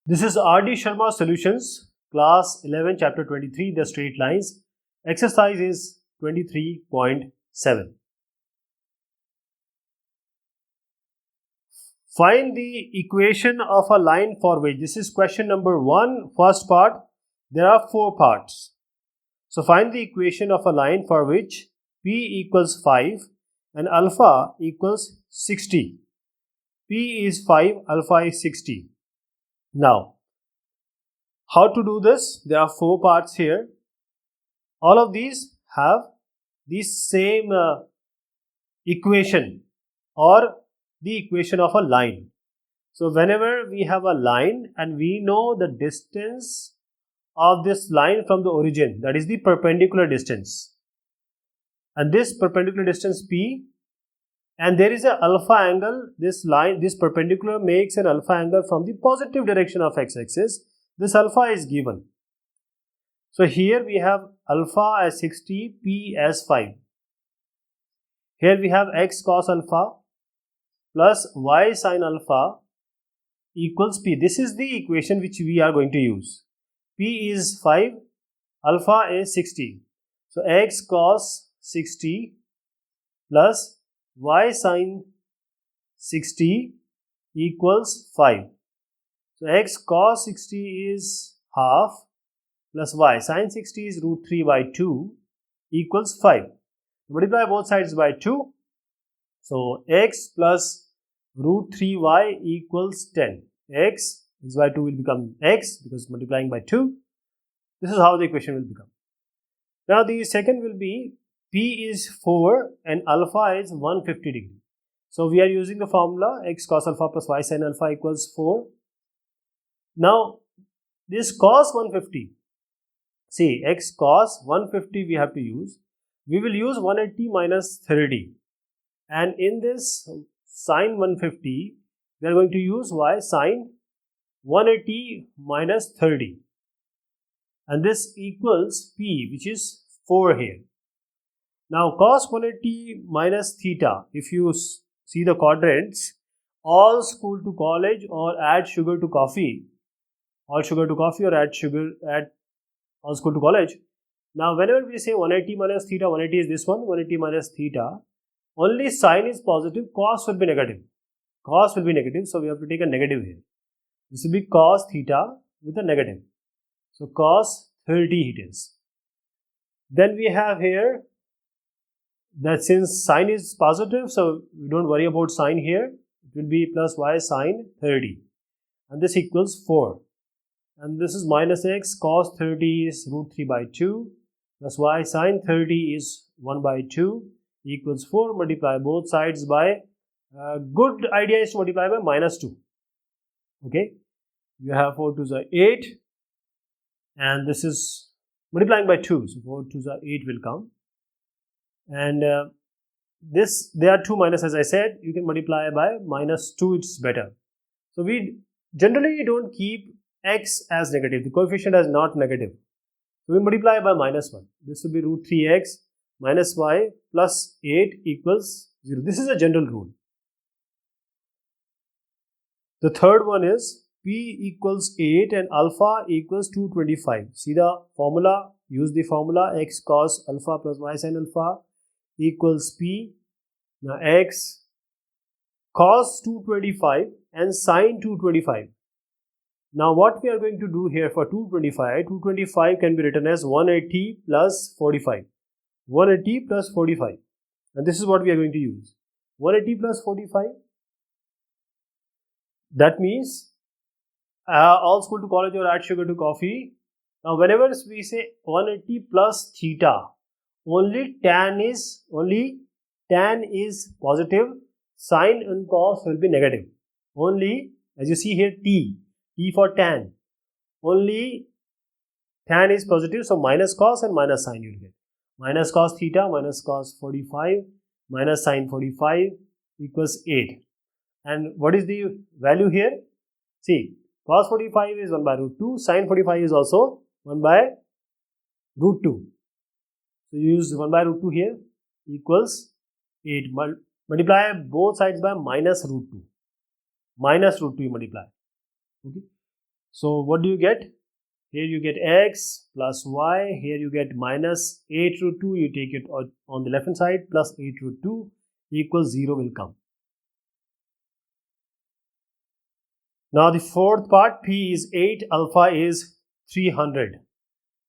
This is R.D. Sharma Solutions, Class 11, Chapter 23, the straight lines. Exercise is 23.7. Find the equation of a line for which, this is question number 1, first part. There are 4 parts. So find the equation of a line for which P equals 5 and alpha equals 60. P is 5, alpha is 60. Now, how to do this? There are 4 parts here. All of these have the same equation or the equation of a line. So whenever we have a line and we know the distance of this line from the origin, that is the perpendicular distance, and this perpendicular distance P, and there is an alpha angle, this line, this perpendicular makes an alpha angle from the positive direction of x-axis. This alpha is given. So here we have alpha as 60, P as 5. Here we have x cos alpha plus y sin alpha equals P. This is the equation which we are going to use. P is 5, alpha is 60. So x cos 60 plus y sin 60 equals 5. So x cos 60 is half plus y sin 60 is root 3 by 2 equals 5. Multiply both sides by 2. So x plus root 3y equals 10. X by 2 will become x because multiplying by 2. This is how the equation will become. Now the second will be P is 4 and alpha is 150 degree. So we are using the formula x cos alpha plus y sin alpha equals 4. Now this cos 150, see x cos 150 we have to use. We will use 180 minus 30, and in this sin 150 we are going to use y sin 180 minus 30, and this equals P, which is 4 here. Now cos 180 minus theta, if you see the quadrants, all school to college or add sugar to coffee, all sugar to coffee or add sugar at all school to college. Now whenever we say 180 minus theta, 180 is this one, 180 minus theta, only sine is positive, cos will be negative. Cos will be negative, so we have to take a negative here. This will be cos theta with a negative. So cos 30 it is. Then we have here that since sine is positive, so we don't worry about sine here. It will be plus y sine 30. And this equals 4. And this is minus x cos 30 is root 3 by 2 plus y sin 30 is 1 by 2 equals 4. Multiply both sides by, good idea is to multiply by minus 2. Okay, you have 4 to the 8, and this is multiplying by 2, so 4 to the 8 will come, and this, there are 2 minus, as I said, you can multiply by minus 2, it's better. So we generally don't keep x as negative, the coefficient as not negative. So we multiply by minus 1. This will be root 3x minus y plus 8 equals 0. This is a general rule. The third one is P equals 8 and alpha equals 225. See the formula, use the formula x cos alpha plus y sin alpha equals P. Now x cos 225 and sin 225. Now what we are going to do here for 225 can be written as 180 plus 45. 180 plus 45. And this is what we are going to use. 180 plus 45. That means all school to college or add sugar to coffee. Now whenever we say 180 plus theta, only tan is positive, sine and cos will be negative. Only, as you see here, T for tan, only tan is positive, so minus cos and minus sine you will get. Minus cos theta minus cos 45 minus sine 45 equals 8. And what is the value here? See, cos 45 is 1 by root 2, sine 45 is also 1 by root 2. So you use 1 by root 2 here equals 8. Multiply both sides by minus root 2. Minus root 2 you multiply. Okay. So what do you get? Here you get x plus y. Here you get minus 8 root 2. You take it on the left hand side. Plus 8 root 2 equals 0 will come. Now the fourth part, p is 8, alpha is 300.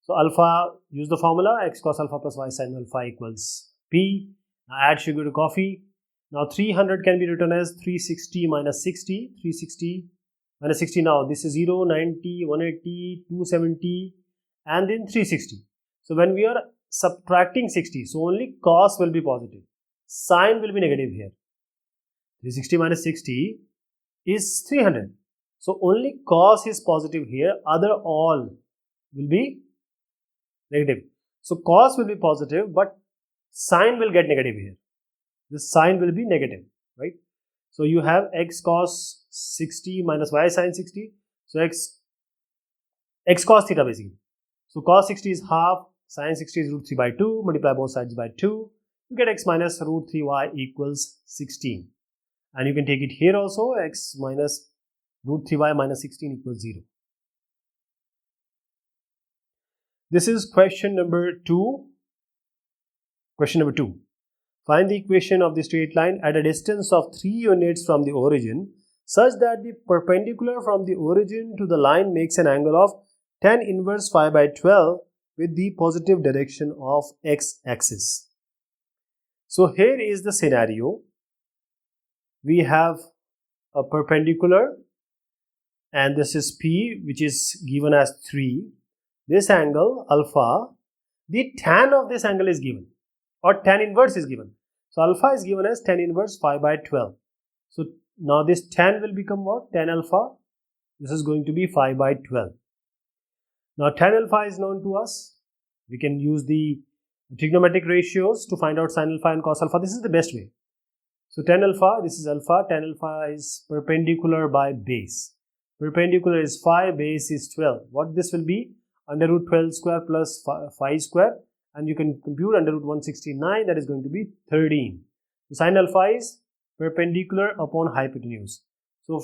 So alpha, use the formula, x cos alpha plus y sin alpha equals p. Now add sugar to coffee. Now 300 can be written as 360 minus 60. 360 minus 60. Now this is 0, 90, 180, 270 and then 360. So when we are subtracting 60, so only cos will be positive. Sin will be negative here. 360 minus 60 is 300. So only cos is positive here, other all will be negative. So cos will be positive, but sin will get negative here. This sin will be negative, right? So you have x cos 60 minus y sin 60. So x cos theta basically. So cos 60 is half, sin 60 is root 3 by 2, multiply both sides by 2. You get x minus root 3y equals 16. And you can take it here also, x minus root 3y minus 16 equals 0. This is question number 2. Question number 2. Find the equation of the straight line at a distance of 3 units from the origin such that the perpendicular from the origin to the line makes an angle of tan inverse phi by 12 with the positive direction of x-axis. So here is the scenario. We have a perpendicular and this is P, which is given as 3. This angle alpha, the tan of this angle is given or tan inverse is given. So alpha is given as tan inverse phi by 12. So now this tan will become what? Tan alpha. This is going to be phi by 12. Now tan alpha is known to us. We can use the trigonometric ratios to find out sin alpha and cos alpha. This is the best way. So tan alpha, this is alpha. Tan alpha is perpendicular by base. Perpendicular is phi, base is 12. What this will be? Under root 12 square plus phi square. And you can compute under root 169, that is going to be 13. So sin alpha is perpendicular upon hypotenuse. So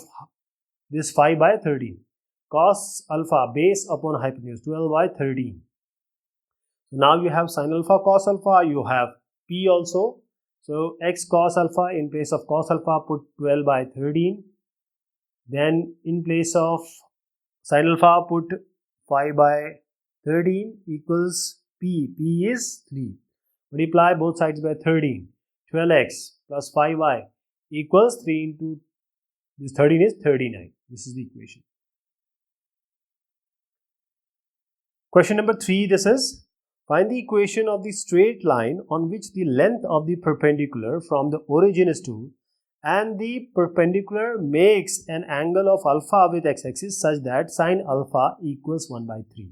this phi by 13. Cos alpha, base upon hypotenuse, 12 by 13. So now you have sin alpha, cos alpha, you have P also. So x cos alpha, in place of cos alpha, put 12 by 13. Then in place of sin alpha, put phi by 13 equals P. P is 3. Multiply both sides by 13. 12x plus 5y equals 3 into this 13 is 39. This is the equation. Question number 3, this is find the equation of the straight line on which the length of the perpendicular from the origin is 2 and the perpendicular makes an angle of alpha with x-axis such that sin alpha equals 1 by 3.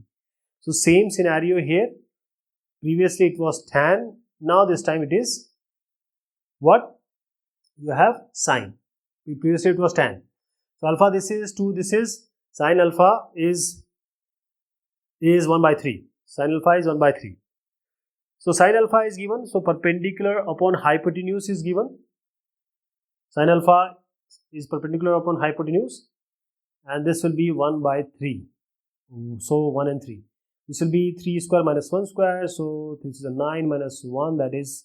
So same scenario here. Previously it was tan. Now this time it is what? You have sin. Previously it was tan. So alpha this is 2, this is sin alpha is 1 by 3. Sin alpha is 1 by 3. So sin alpha is given. So perpendicular upon hypotenuse is given. Sin alpha is perpendicular upon hypotenuse and this will be 1 by 3. So 1 and 3. This will be 3 square minus 1 square. So this is a 9 minus 1, that is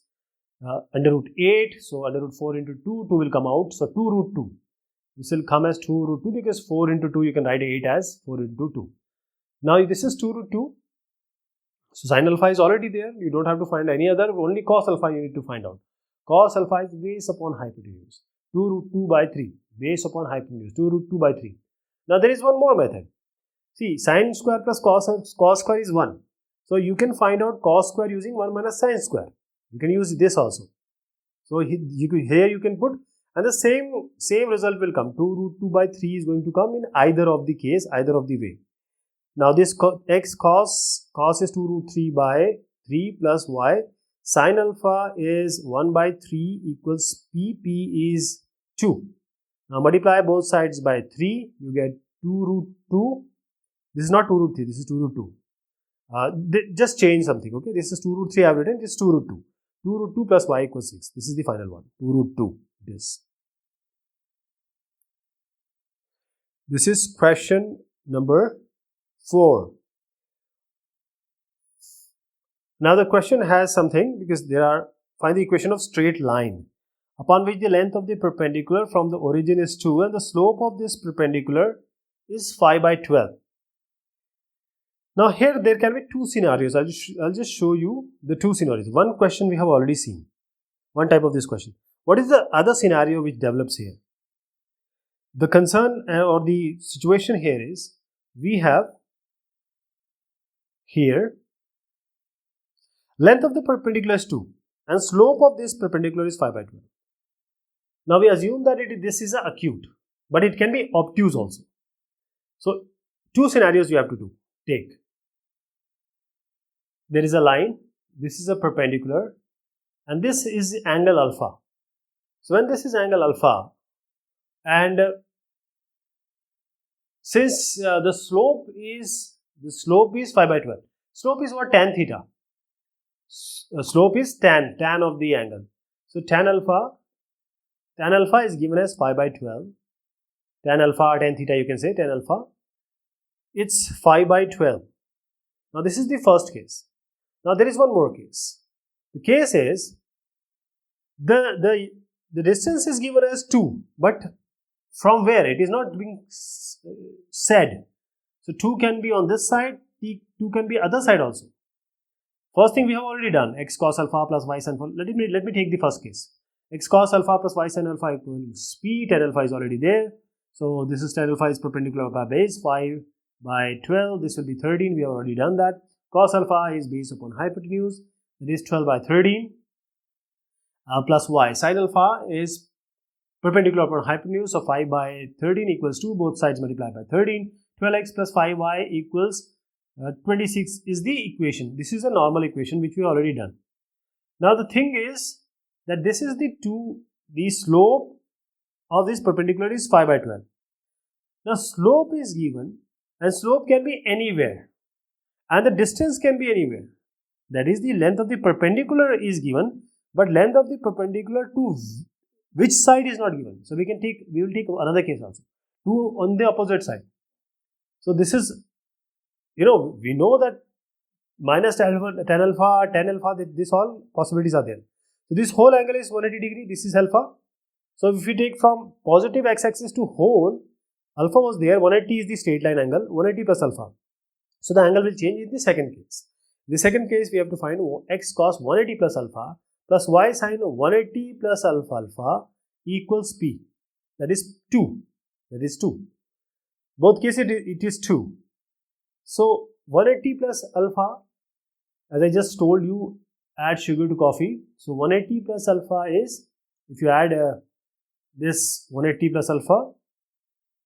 under root 8. So under root 4 into 2, 2 will come out. So 2 root 2. This will come as 2 root 2 because 4 into 2 you can write 8 as 4 into 2. Now this is 2 root 2. So sin alpha is already there. You don't have to find any other. Only cos alpha you need to find out. Cos alpha is base upon hypotenuse. 2 root 2 by 3. Base upon hypotenuse. 2 root 2 by 3. Now there is one more method. See, sin square plus cos square is 1. So you can find out cos square using 1 minus sin square. You can use this also. So here you can put, and the same result will come. 2 root 2 by 3 is going to come in either of the case, either of the way. Now this x cos is 2 root 3 by 3 plus y. Sin alpha is 1 by 3 equals p. P is 2. Now multiply both sides by 3. You get 2 root 2. This is not 2 root 3. This is 2 root 2. Just change something. Okay. This is 2 root 3 I have written. This is 2 root 2. 2 root 2 plus y equals 6. This is the final one. 2 root 2. This is question number 4. Now the question has something, because find the equation of straight line upon which the length of the perpendicular from the origin is 2 and the slope of this perpendicular is 5 by 12. Now here there can be two scenarios. I'll just show you the two scenarios. One question we have already seen, one type of this question. What is the other scenario which develops here? The concern or the situation here is, we have here length of the perpendicular is 2 and slope of this perpendicular is 5 by 12. Now we assume that this is acute, but it can be obtuse also. So two scenarios you have to take. There is a line, this is a perpendicular, and this is angle alpha. So when this is angle alpha, and since the slope is 5 by 12, slope is what? Tan theta. Slope is tan of the angle. So tan alpha is given as 5 by 12. Tan alpha or tan theta, you can say tan alpha. It's 5 by 12. Now this is the first case. Now there is one more case. The case is the distance is given as 2, but from where? It is not being said. So 2 can be on this side, 2 can be other side also. First thing we have already done, x cos alpha plus y sin alpha. Let me take the first case. X cos alpha plus y sin alpha equals p. Tan alpha is already there. So this is tan alpha is perpendicular by base 5 by 12. This will be 13. We have already done that. Cos alpha is based upon hypotenuse. It is 12 by 13 plus y. Sin alpha is perpendicular upon hypotenuse. So 5 by 13 equals 2. Both sides multiplied by 13. 12x plus 5y equals 26 is the equation. This is a normal equation which we already done. Now the thing is that this is the slope of this perpendicular is 5 by 12. Now slope is given, and slope can be anywhere, and the distance can be anywhere. That is, the length of the perpendicular is given, but length of the perpendicular to which side is not given. So we will take another case also, to on the opposite side. So this is, we know that minus tan alpha, this all possibilities are there. So this whole angle is 180 degree. This is alpha. So if we take from positive x-axis to whole, alpha was there. 180 is the straight line angle. 180 plus alpha. So the angle will change in the second case. In the second case, we have to find x cos 180 plus alpha plus y sin 180 plus alpha equals p. That is 2. That is 2. Both cases it is 2. So 180 plus alpha, as I just told you, add sugar to coffee. So 180 plus alpha is, if you add this 180 plus alpha,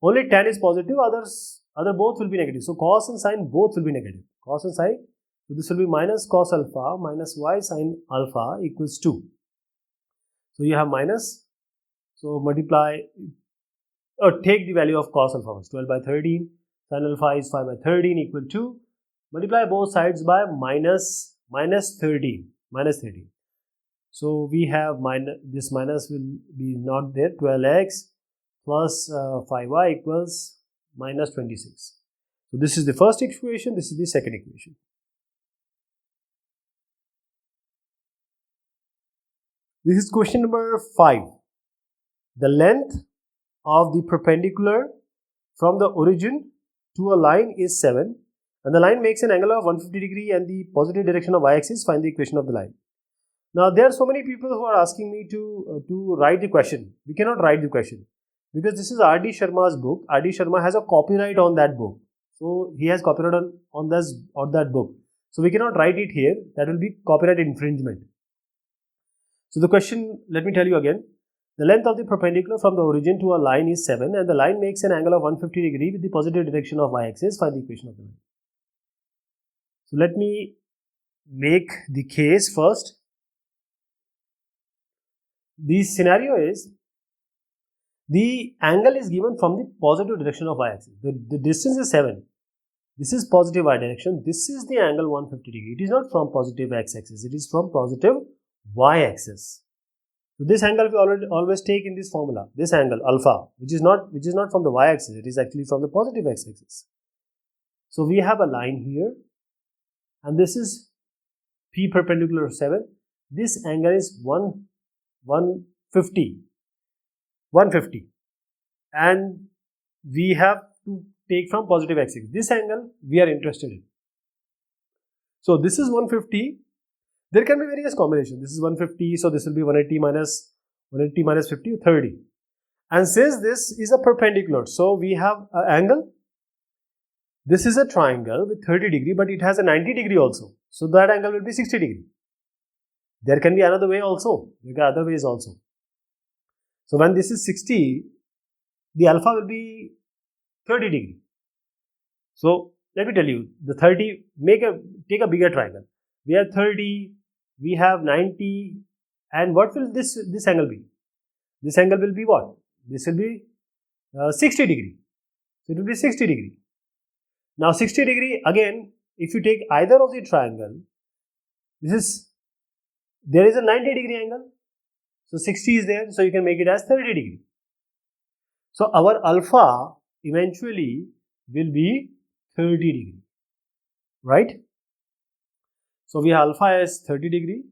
only tan is positive, other both will be negative. So cos and sin both will be negative. Cos and sin, so this will be minus cos alpha minus y sin alpha equals 2. So you have minus, so multiply, or take the value of cos alpha first, 12 by 13. Sin alpha is 5 by 13 equal to, multiply both sides by minus 13. So we have this minus will be not there. 12x plus 5y equals minus 26. So this is the first equation. This is the second equation. This is question number 5. The length of the perpendicular from the origin to a line is 7, and the line makes an angle of 150 degree and the positive direction of y-axis. Find the equation of the line. Now there are so many people who are asking me to write the question. We cannot write the question because this is R.D. Sharma's book. R.D. Sharma has a copyright on that book. So he has copyright on that book. So we cannot write it here. That will be copyright infringement. So the question, let me tell you again. The length of the perpendicular from the origin to a line is 7, and the line makes an angle of 150 degree with the positive direction of y-axis. Find the equation of the line. So let me make the case first. The scenario is, the angle is given from the positive direction of y-axis. The distance is 7. This is positive y direction. This is the angle 150 degree. It is not from positive x-axis. It is from positive y-axis. So this angle we always take in this formula. This angle alpha, which is not from the y-axis. It is actually from the positive x-axis. So we have a line here, and this is P perpendicular to 7. This angle is 150, and we have to take from positive x-axis. This angle we are interested in. So this is 150. There can be various combinations. This is 150, so this will be 180 minus 50, 30. And since this is a perpendicular, so we have an angle. This is a triangle with 30 degree, but it has a 90 degree also. So that angle will be 60 degree. There can be another way also. There are other ways also. So when this is 60, the alpha will be 30 degree. So let me tell you, the 30, take a bigger triangle. We have 30, we have 90, and what will this angle be? This angle will be what? This will be 60 degree. So it will be 60 degree. Now 60 degree, again, if you take either of the triangle, there is a 90 degree angle. So 60 is there, so you can make it as 30 degree. So our alpha eventually will be 30 degree, right? So we have alpha as 30 degree.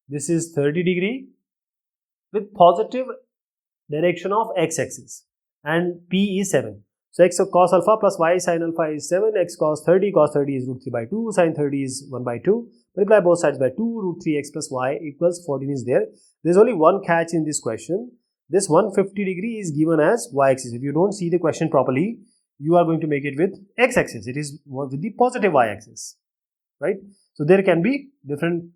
This is 30 degree with positive direction of x-axis, and P is 7. So x of cos alpha plus y sin alpha is 7, x cos 30 is root 3 by 2, sin 30 is 1 by 2, multiply both sides by 2, root 3x plus y equals 14 is there. There is only one catch in this question. This 150 degree is given as y-axis. If you don't see the question properly, you are going to make it with x-axis. It is with the positive y-axis, right? So there can be different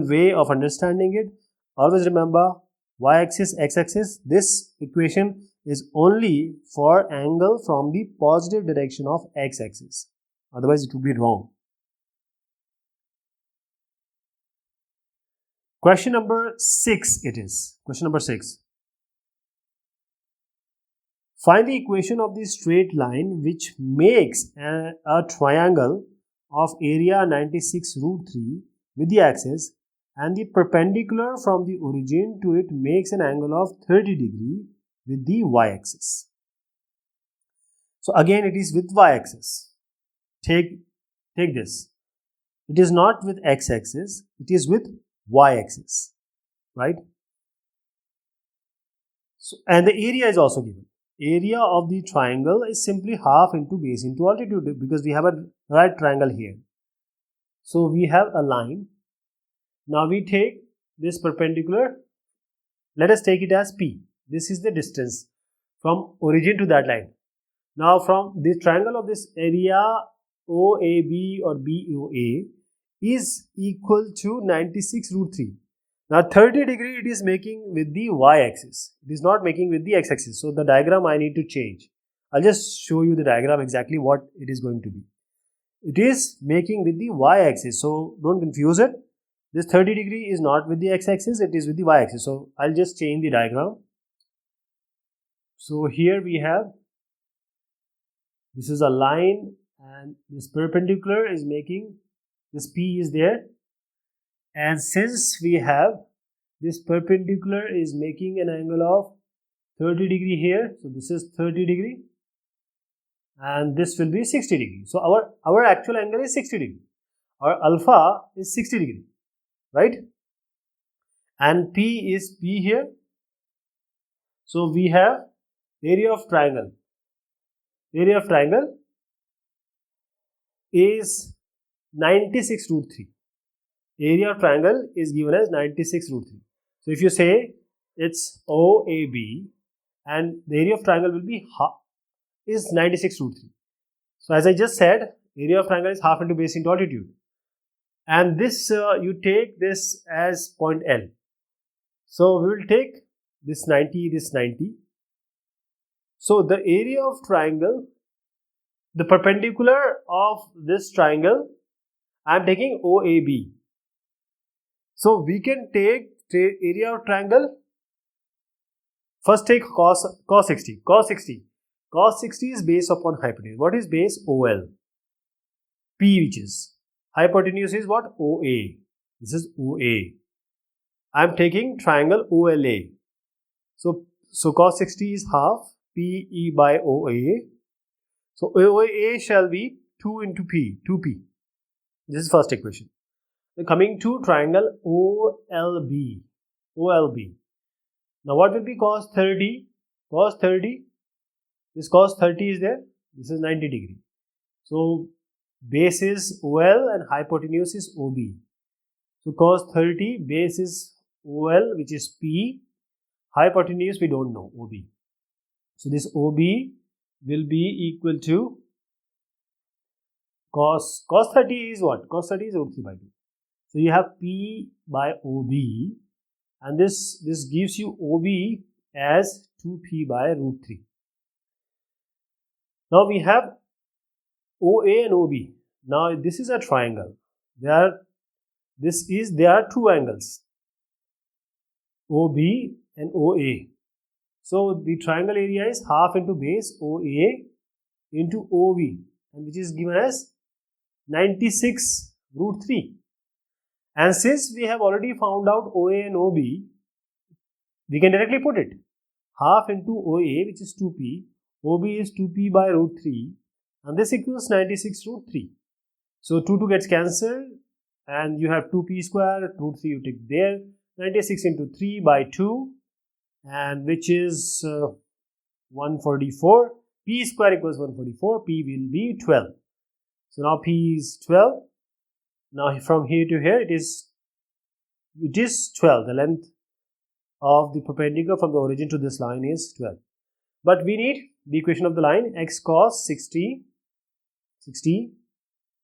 way of understanding it. Always remember, y-axis, x-axis, this equation is only for angle from the positive direction of x-axis. Otherwise, it would be wrong. Question number 6 it is. Question number 6. Find the equation of the straight line which makes a triangle of area 96 root 3 with the axis, and the perpendicular from the origin to it makes an angle of 30 degree with the y-axis. So again it is with y-axis. Take this. It is not with x-axis, it is with y-axis, right? So, and the area is also given. Area of the triangle is simply half into base into altitude, because we have a right triangle here. So we have a line. Now we take this perpendicular. Let us take it as P. This is the distance from origin to that line. Now from this triangle of this area OAB or BOA is equal to 96 root 3. Now 30 degree it is making with the y-axis. It is not making with the x-axis. So the diagram I need to change. I'll just show you the diagram exactly what it is going to be. It is making with the y-axis. So don't confuse it. This 30 degree is not with the x-axis, it is with the y-axis. So I'll just change the diagram. So here we have, this is a line, and this perpendicular is making, this P is there. And since we have this perpendicular is making an angle of 30 degree here, so this is 30 degree, and this will be 60 degree. So our actual angle is 60 degree. Our alpha is 60 degree, right? And P is P here. So we have area of triangle. Area of triangle is 96 root 3. Area of triangle is given as 96 root 3. So if you say it's OAB, and the area of triangle will be is 96 root 3. So as I just said, area of triangle is half into base into altitude. And this you take this as point L. So we will take this 90, this 90. So the area of triangle, the perpendicular of this triangle, I am taking OAB. So we can take area of triangle. First take cos 60. Cos 60 is base upon hypotenuse. What is base? OL. P, which is hypotenuse, is what? OA. This is OA. I am taking triangle OLA. So cos 60 is half PE by OA. So OA shall be 2 into P, 2P. This is first equation. Then coming to triangle OLB. OLB. Now what will be cos 30? Cos 30. This cos 30 is there. This is 90 degree. So base is OL and hypotenuse is OB. So cos 30, base is OL, which is P. Hypotenuse we don't know, OB. So this OB will be equal to cos 30 is what? Cos 30 is root 3 by 2. So you have P by OB, and this gives you OB as 2P by root 3. Now we have OA and OB. Now this is a triangle. They are two angles, OB and OA. So the triangle area is half into base OA into OB, and which is given as 96 root 3. And since we have already found out OA and OB, we can directly put it. Half into OA, which is 2P, OB is 2P by root 3, and this equals 96 root 3. So 2 gets cancelled, and you have 2P square, root 3 you take there, 96 into 3 by 2, and which is 144. P square equals 144, P will be 12. So now P is 12. Now from here to here it is 12. The length of the perpendicular from the origin to this line is 12. But we need the equation of the line, x cos 60.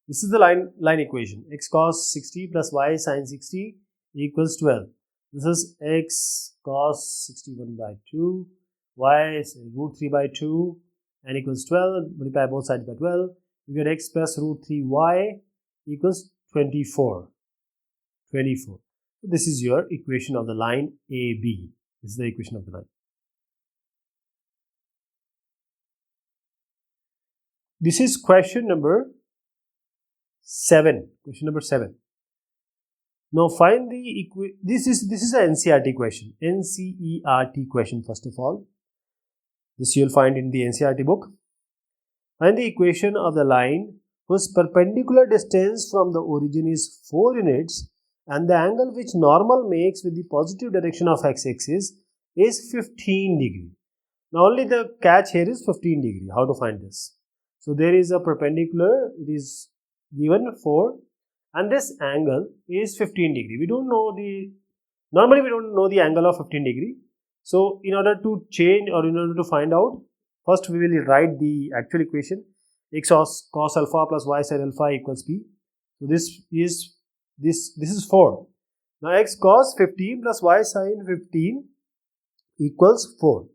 This is the line equation. X cos 60 plus y sin 60 equals 12. This is x cos 61 by 2, y is root 3 by 2, and equals 12. Multiply both sides by 12. You get x plus root 3y equals 24. This is your equation of the line AB. This is the equation of the line. This is question number 7. Question number 7. Now find the this is an NCERT question. NCERT question first of all. This you will find in the NCERT book. Find the equation of the line whose perpendicular distance from the origin is 4 units and the angle which normal makes with the positive direction of x-axis is 15 degree. Now only the catch here is 15 degree. How to find this? So there is a perpendicular, it is given 4, and this angle is 15 degree. Normally we don't know the angle of 15 degree. So in order to change or in order to find out, first we will write the actual equation. X cos alpha plus y sin alpha equals P. So this is 4. Now x cos 15 plus y sin 15 equals 4.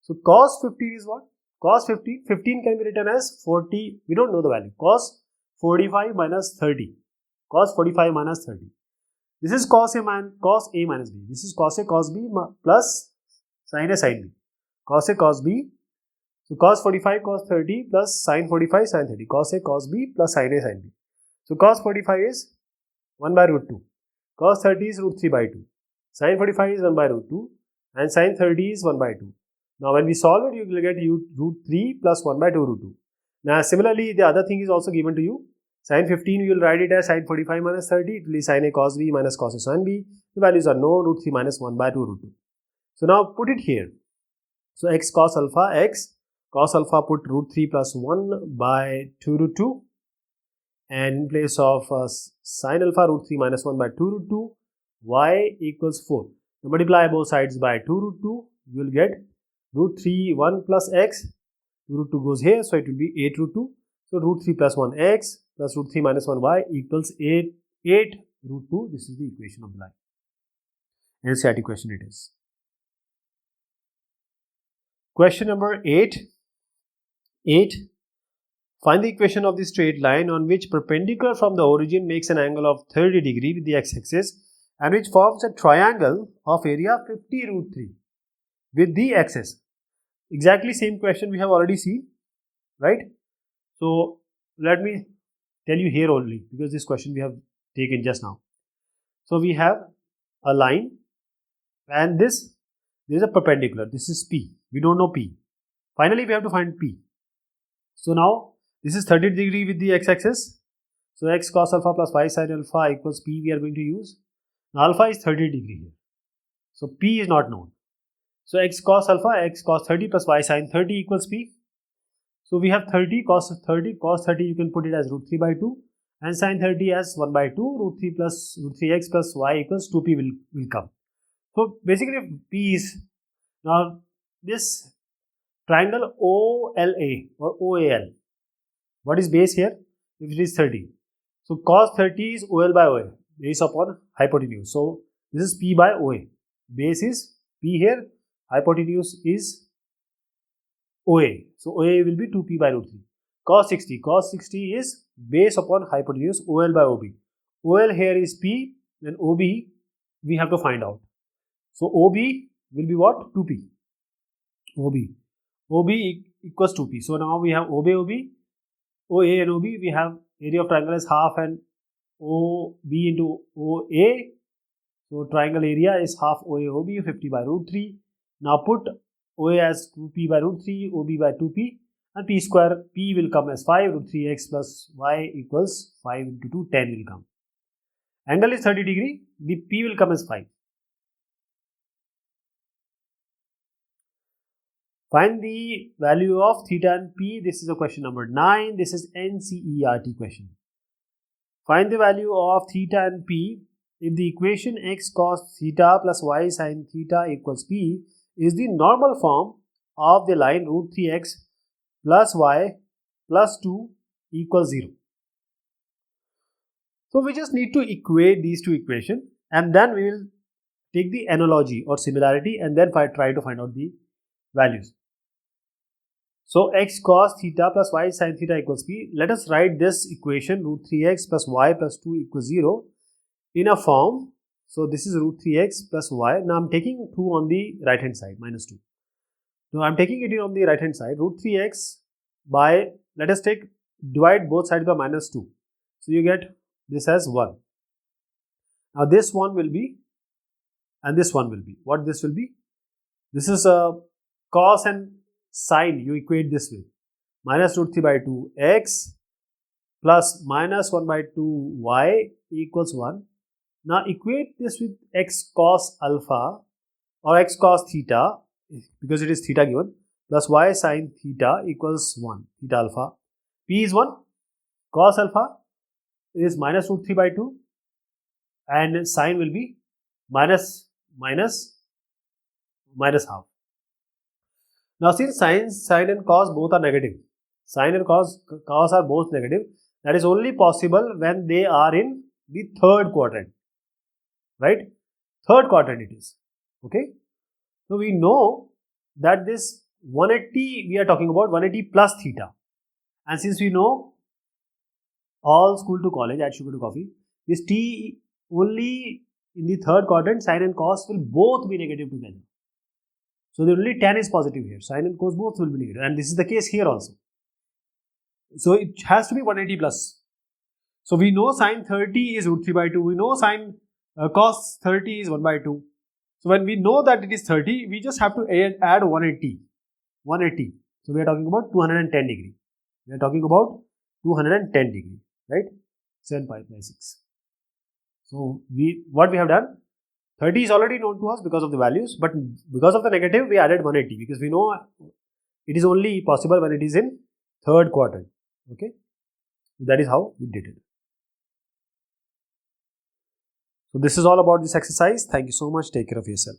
So cos 15 is what? Cos 15 can be written as 40. We don't know the value. Cos 45 minus 30. Cos 45 minus 30. This is cos A minus B. This is cos A cos B plus sin A sin B. Cos A cos B. So cos 45 cos 30 plus sin 45 sin 30. Cos A cos B plus sin A sin B. So cos 45 is 1 by root 2. Cos 30 is root 3 by 2. Sin 45 is 1 by root 2. And sin 30 is 1 by 2. Now when we solve it, you will get root 3 plus 1 by 2 root 2. Now similarly, the other thing is also given to you. Sin 15, you will write it as sin 45 minus 30. It will be sin A cos B minus cos A sin B. The values are known, root 3 minus 1 by 2 root 2. So now put it here. So x cos alpha, x cos alpha put root 3 plus 1 by 2 root 2. And in place of sin alpha, root 3 minus 1 by 2 root 2. Y equals 4. Now multiply both sides by 2 root 2. You will get root 3 1 plus x. 2 root 2 goes here. So it will be 8 root 2. So root 3 plus 1 x plus root 3 minus 1 y equals 8 root 2. This is the equation of the line. NCERT question it is. Question number 8. Find the equation of the straight line on which perpendicular from the origin makes an angle of 30 degree with the x-axis and which forms a triangle of area 50 root 3 with the axis. Exactly same question we have already seen, right? So let me tell you here only, because this question we have taken just now. So we have a line and this is a perpendicular. This is P. We don't know P. Finally we have to find P. So now This is 30 degree with the x-axis. So x cos alpha plus y sin alpha equals p we are going to use. Now alpha is 30 degree here. So p is not known. So x cos alpha, x cos 30 plus y sin 30 equals p. So we have 30 cos 30, cos 30 you can put it as root 3 by 2 and sin 30 as 1 by 2, root 3 plus root 3x plus y equals 2p will come. So basically p is, now this triangle OLA or OAL, what is base here? If it is 30. So cos 30 is OL by OA, base upon hypotenuse. So this is P by OA. Base is P here, hypotenuse is OA. So OA will be 2P by root 3. Cos 60. Cos 60 is base upon hypotenuse OL by OB. OL here is P, then OB we have to find out. So OB will be what? 2P. OB. OB equals 2P. So now we have OB, OA and OB. We have area of triangle is half and OB into OA. So triangle area is half OA OB, 50 by root 3. Now put OA as 2P by root 3, OB by 2P, and P square, P will come as 5, root 3x plus y equals 5 into 2, 10 will come. Angle is 30 degree, the P will come as 5. Find the value of theta and P. This is a question number 9. This is NCERT question. Find the value of theta and P if the equation x cos theta plus y sin theta equals P is the normal form of the line root 3x plus y plus 2 equals 0. So we just need to equate these two equations and then we will take the analogy or similarity and then try to find out the values. So x cos theta plus y sin theta equals P. Let us write this equation root 3x plus y plus 2 equals 0 in a form. So this is root 3x plus y. Now I am taking 2 on the right hand side, minus 2. Now I am taking it on the right hand side, root 3x by, let us divide both sides by minus 2. So you get this as 1. Now this one will be, and this one will be, what this will be? This is a cos and sine, you equate this with minus root 3 by 2 x plus minus 1 by 2 y equals 1. Now equate this with x cos alpha or x cos theta, because it is theta given, plus y sin theta equals 1, theta alpha. P is 1, cos alpha is minus root 3 by 2 and sine will be minus half. Now since sine and cos both are negative, sine and cos are both negative, that is only possible when they are in the third quadrant, right? Third quadrant it is, okay? So we know that this 180 we are talking about 180 plus theta, and since we know all school to college, add sugar to coffee, this t only in the third quadrant, sine and cos will both be negative together. So the only tan is positive here, sine and cos both will be negative, and this is the case here also. So it has to be 180 plus. So we know sine 30 is root 3 by 2, we know cos 30 is 1 by 2. So when we know that it is 30, we just have to add 180. So we are talking about 210 degree. We are talking about 210 degree, right? 7 pi by 6. So what we have done, 30 is already known to us because of the values, but because of the negative, we added 180 because we know it is only possible when it is in third quadrant. Okay, that is how we did it. So this is all about this exercise. Thank you so much. Take care of yourself.